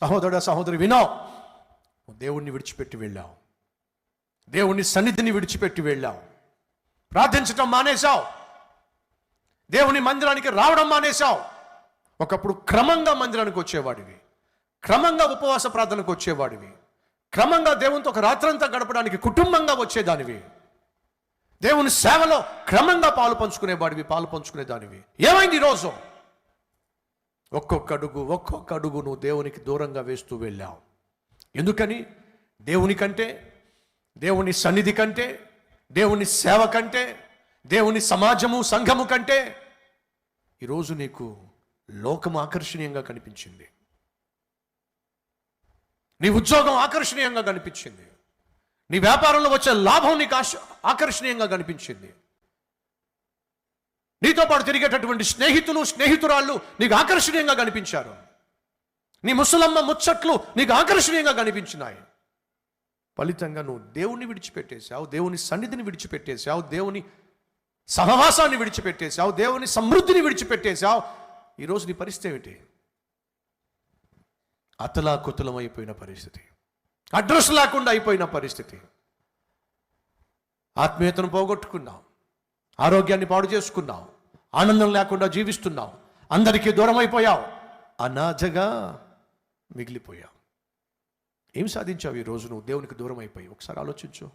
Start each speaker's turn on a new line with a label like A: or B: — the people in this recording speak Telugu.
A: సహోదరుడు సహోదరి వినో, దేవుణ్ణి విడిచిపెట్టి వెళ్ళావు, దేవుని సన్నిధిని విడిచిపెట్టి వెళ్ళావు, ప్రార్థించటం మానేశావు, దేవుని మందిరానికి రావడం మానేశావు. ఒకప్పుడు క్రమంగా మందిరానికి వచ్చేవాడివి, క్రమంగా ఉపవాస ప్రార్థనకు వచ్చేవాడివి, క్రమంగా దేవునితో ఒక రాత్రంతా గడపడానికి కుటుంబంగా వచ్చేదానివి, దేవుని సేవలో క్రమంగా పాలు పంచుకునేదానివి. ఏమైంది ఈరోజు? ఒక్కొక్క అడుగు నువ్వు దేవునికి దూరంగా వేస్తూ వెళ్ళావు. ఎందుకని? దేవుని కంటే, దేవుని సన్నిధి కంటే, దేవుని సేవ కంటే, దేవుని సమాజము సంఘము కంటే ఈరోజు నీకు లోకం ఆకర్షణీయంగా కనిపించింది, నీ ఉద్యోగం ఆకర్షణీయంగా కనిపించింది, నీ వ్యాపారంలో వచ్చే లాభం నీకు ఆకర్షణీయంగా కనిపించింది, నీతో పాటు తిరిగేటటువంటి స్నేహితురాళ్ళు నీకు ఆకర్షణీయంగా కనిపించారు, నీ ముసలమ్మ ముచ్చట్లు నీకు ఆకర్షణీయంగా కనిపించినాయి. ఫలితంగా నువ్వు దేవుణ్ణి విడిచిపెట్టేశావు, దేవుని సన్నిధిని విడిచిపెట్టేశావు, దేవుని సహవాసాన్ని విడిచిపెట్టేశావు, దేవుని సమృద్ధిని విడిచిపెట్టేశావు. ఈరోజు నీ పరిస్థితి ఏమిటి? అతలాకుతలం అయిపోయిన పరిస్థితి, అడ్రస్ లేకుండా అయిపోయిన పరిస్థితి. ఆత్మీయతను పోగొట్టుకున్నావు, ఆరోగ్యాన్ని పాడు చేసుకున్నావు, ఆనందం లేకుండా జీవిస్తున్నావు, అందరికీ దూరం అయిపోయావు, అనాథగా మిగిలిపోయావు. ఏం సాధించావు ఈరోజు నువ్వు దేవునికి దూరం అయిపోయి? ఒకసారి ఆలోచించు.